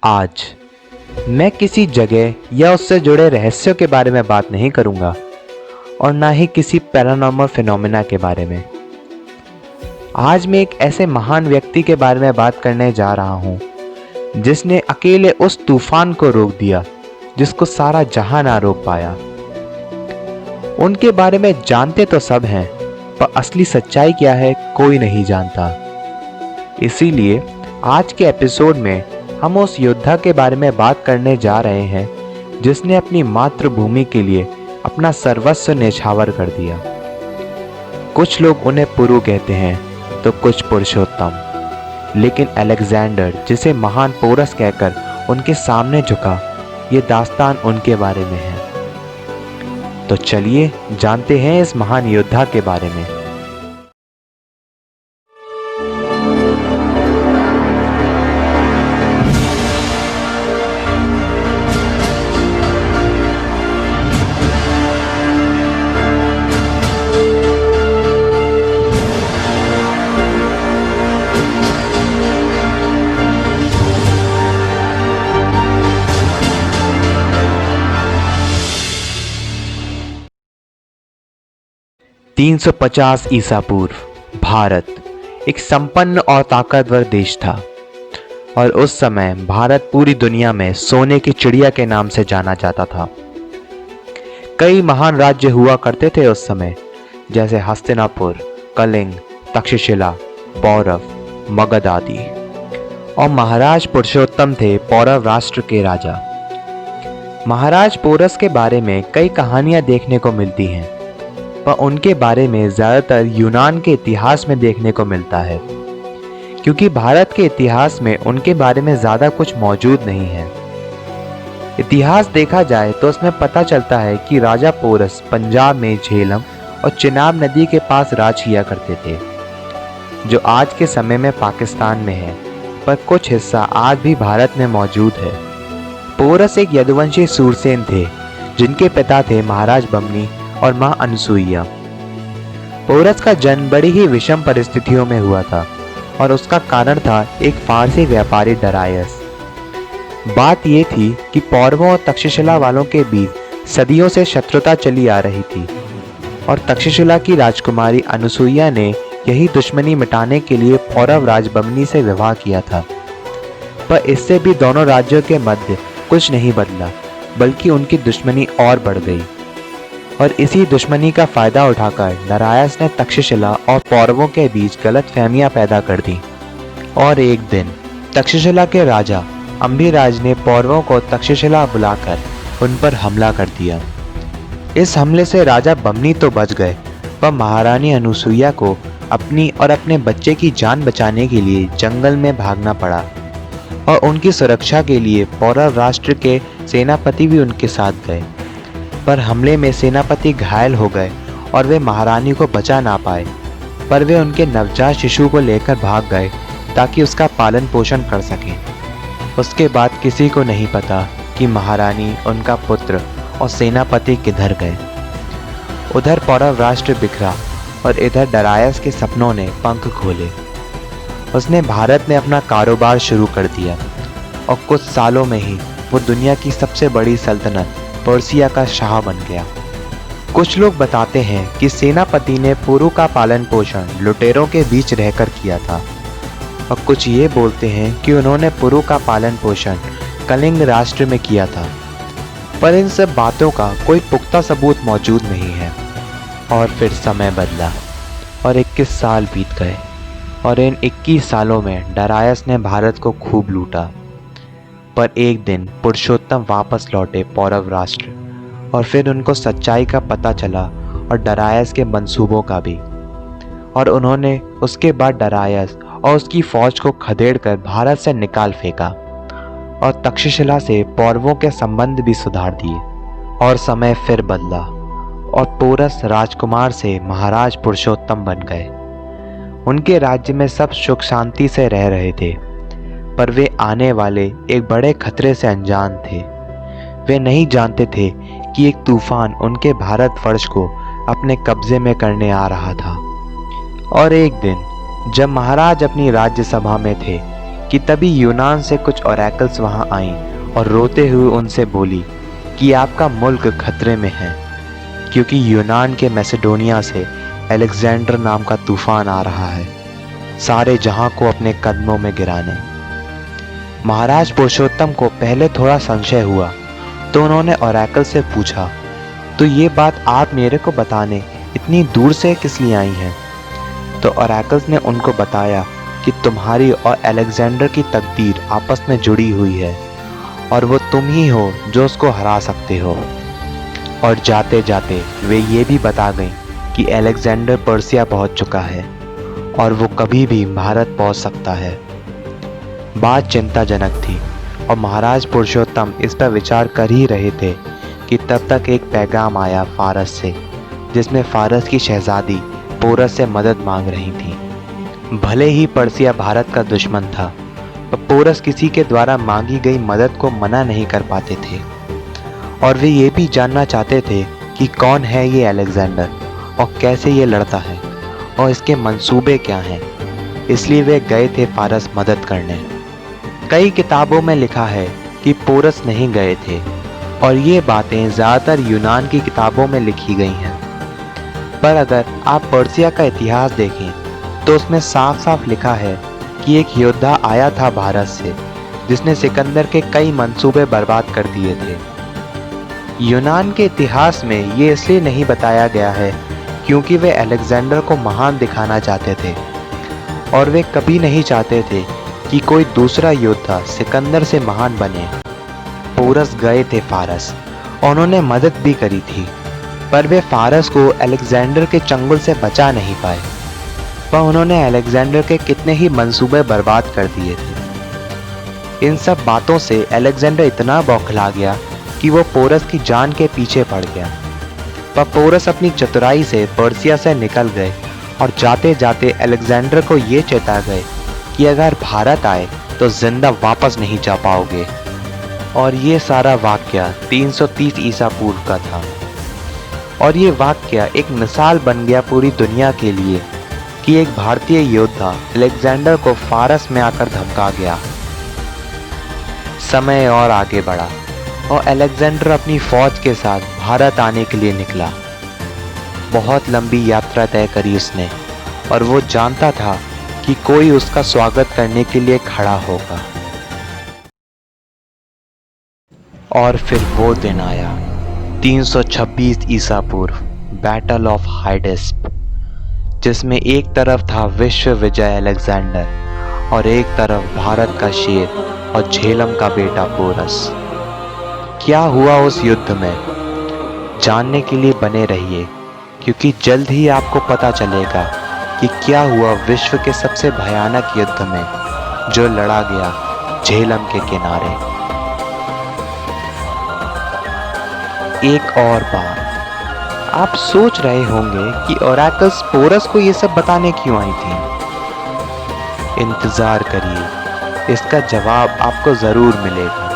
आज मैं किसी जगह या उससे जुड़े रहस्यों के बारे में बात नहीं करूंगा और ना ही किसी पैरानॉर्मल फिनोमेना के बारे में। आज मैं एक ऐसे महान व्यक्ति के बारे में बात करने जा रहा हूं जिसने अकेले उस तूफान को रोक दिया जिसको सारा जहां ना रोक पाया। उनके बारे में जानते तो सब हैं, पर असली सच्चाई क्या है कोई नहीं जानता। इसीलिए आज के एपिसोड में हम उस योद्धा के बारे में बात करने जा रहे हैं जिसने अपनी मातृभूमि के लिए अपना सर्वस्व न्यौछावर कर दिया। कुछ लोग उन्हें पुरु कहते हैं तो कुछ पुरुषोत्तम, लेकिन अलेक्जेंडर जिसे महान पोरस कहकर उनके सामने झुका, ये दास्तान उनके बारे में है। तो चलिए जानते हैं इस महान योद्धा के बारे में। तीन 350 ईसा पूर्व भारत एक संपन्न और ताकतवर देश था और उस समय भारत पूरी दुनिया में सोने की चिड़िया के नाम से जाना जाता था। कई महान राज्य हुआ करते थे उस समय, जैसे हस्तिनापुर, कलिंग, तक्षशिला, पौरव, मगध आदि। और महाराज पुरुषोत्तम थे पौरव राष्ट्र के राजा। महाराज पोरस के बारे में कई कहानियां देखने को मिलती हैं, पर उनके बारे में ज़्यादातर यूनान के इतिहास में देखने को मिलता है, क्योंकि भारत के इतिहास में उनके बारे में ज़्यादा कुछ मौजूद नहीं है। इतिहास देखा जाए तो उसमें पता चलता है कि राजा पोरस पंजाब में झेलम और चिनाब नदी के पास राज किया करते थे, जो आज के समय में पाकिस्तान में है, पर कुछ हिस्सा आज भी भारत में मौजूद है। पोरस एक यदुवंशी सूरसेन थे जिनके पिता थे महाराज बमनी और मां अनुसुईया। पोरस का जन्म बड़ी ही विषम परिस्थितियों में हुआ था और उसका कारण था एक फारसी व्यापारी डरायस। बात यह थी कि पौरवों और तक्षशिला वालों के बीच सदियों से शत्रुता चली आ रही थी और तक्षशिला की राजकुमारी अनुसुईया ने यही दुश्मनी मिटाने के लिए पौरव राज बमनी से विवाह किया था। पर इससे भी दोनों राज्यों के मध्य कुछ नहीं बदला, बल्कि उनकी दुश्मनी और बढ़ गई। और इसी दुश्मनी का फायदा उठाकर डरायस ने तक्षशिला और पौरवों के बीच गलतफहमियां पैदा कर दी। और एक दिन तक्षशिला के राजा अम्बिराज ने पौरवों को तक्षशिला बुलाकर उन पर हमला कर दिया। इस हमले से राजा बमनी तो बच गए, पर महारानी अनुसुईया को अपनी और अपने बच्चे की जान बचाने के लिए जंगल में भागना पड़ा और उनकी सुरक्षा के लिए पौरव राष्ट्र के सेनापति भी उनके साथ गए। पर हमले में सेनापति घायल हो गए और वे महारानी को बचा ना पाए, पर वे उनके नवजात शिशु को लेकर भाग गए ताकि उसका पालन पोषण कर सकें। उसके बाद किसी को नहीं पता कि महारानी, उनका पुत्र और सेनापति किधर गए। उधर पौरव राष्ट्र बिखरा और इधर डरायस के सपनों ने पंख खोले। उसने भारत में अपना कारोबार शुरू कर दिया और कुछ सालों में ही वो दुनिया की सबसे बड़ी सल्तनत पर्सिया का शाह बन गया। कुछ लोग बताते हैं कि सेनापति ने पुरु का पालन पोषण लुटेरों के बीच रहकर किया था, और कुछ ये बोलते हैं कि उन्होंने पुरु का पालन पोषण कलिंग राष्ट्र में किया था। पर इन सब बातों का कोई पुख्ता सबूत मौजूद नहीं है। और फिर समय बदला और 21 साल बीत गए और इन 21 सालों में डरायस ने भारत को खूब लूटा। पर एक दिन पुरुषोत्तम वापस लौटे पौरव राष्ट्र और फिर उनको सच्चाई का पता चला और डरायस के मंसूबों का भी। और उन्होंने उसके बाद डरायस और उसकी फौज को खदेड़कर भारत से निकाल फेंका और तक्षशिला से पौरवों के संबंध भी सुधार दिए। और समय फिर बदला और पोरस राजकुमार से महाराज पुरुषोत्तम बन गए। उनके राज्य में सब सुख शांति से रह रहे थे, पर वे आने वाले एक बड़े खतरे से अनजान थे। वे नहीं जानते थे कि एक तूफान उनके भारतवर्ष को अपने कब्जे में करने आ रहा था। और एक दिन जब महाराज अपनी राज्यसभा में थे, कि तभी यूनान से कुछ ओरेकल्स वहां आईं और रोते हुए उनसे बोली कि आपका मुल्क खतरे में है, क्योंकि यूनान के मैसेडोनिया से अलेक्जेंडर नाम का तूफान आ रहा है, सारे जहां को अपने कदमों में गिराने। महाराज पुरुषोत्तम को पहले थोड़ा संशय हुआ, तो उन्होंने ओरेकल से पूछा, तो ये बात आप मेरे को बताने इतनी दूर से किस लिए आई हैं? तो ओरेकल्स ने उनको बताया कि तुम्हारी और अलेक्जेंडर की तकदीर आपस में जुड़ी हुई है और वो तुम ही हो जो उसको हरा सकते हो। और जाते जाते वे ये भी बता गईं कि अलेक्जेंडर पर्सिया पहुंच चुका है और वो कभी भी भारत पहुंच सकता है। बात चिंताजनक थी और महाराज पुरुषोत्तम इस पर विचार कर ही रहे थे कि तब तक एक पैगाम आया फारस से, जिसमें फारस की शहजादी पोरस से मदद मांग रही थी। भले ही पर्सिया भारत का दुश्मन था, पर पोरस किसी के द्वारा मांगी गई मदद को मना नहीं कर पाते थे और वे ये भी जानना चाहते थे कि कौन है ये अलेक्जेंडर और कैसे ये लड़ता है और इसके मंसूबे क्या हैं। इसलिए वे गए थे फारस मदद करने। कई किताबों में लिखा है कि पोरस नहीं गए थे और ये बातें ज़्यादातर यूनान की किताबों में लिखी गई हैं, पर अगर आप पर्सिया का इतिहास देखें तो उसमें साफ साफ लिखा है कि एक योद्धा आया था भारत से, जिसने सिकंदर के कई मंसूबे बर्बाद कर दिए थे। यूनान के इतिहास में ये इसलिए नहीं बताया गया है क्योंकि वे अलेक्जेंडर को महान दिखाना चाहते थे और वे कभी नहीं चाहते थे कि कोई दूसरा योद्धा सिकंदर से महान बने। पोरस गए थे फारस और उन्होंने मदद भी करी थी, पर वे फारस को अलेक्जेंडर के चंगुल से बचा नहीं पाए, पर उन्होंने अलेक्जेंडर के कितने ही मंसूबे बर्बाद कर दिए थे। इन सब बातों से अलेक्जेंडर इतना बौखला गया कि वो पोरस की जान के पीछे पड़ गया, पर पोरस अपनी चतुराई से पर्सिया से निकल गए और जाते जाते अलेक्जेंडर को ये चेता गए कि अगर भारत आए तो जिंदा वापस नहीं जा पाओगे। और ये सारा वाकया 330 ईसा पूर्व का था और ये वाकया एक मिसाल बन गया पूरी दुनिया के लिए कि एक भारतीय योद्धा अलेक्जेंडर को फारस में आकर धमका गया। समय और आगे बढ़ा और अलेक्जेंडर अपनी फौज के साथ भारत आने के लिए निकला। बहुत लंबी यात्रा तय करी उसने और वो जानता था कि कोई उसका स्वागत करने के लिए खड़ा होगा। और फिर वो दिन आया 326 ईसा पूर्व, बैटल ऑफ हाइडेस्प, जिसमें एक तरफ था विश्व विजय अलेक्जेंडर और एक तरफ भारत का शेर और झेलम का बेटा पोरस। क्या हुआ उस युद्ध में, जानने के लिए बने रहिए, क्योंकि जल्द ही आपको पता चलेगा कि क्या हुआ विश्व के सबसे भयानक युद्ध में जो लड़ा गया झेलम के किनारे। एक और बात, आप सोच रहे होंगे कि ओरेकल्स पोरस को ये सब बताने क्यों आई थी। इंतजार करिए, इसका जवाब आपको जरूर मिलेगा।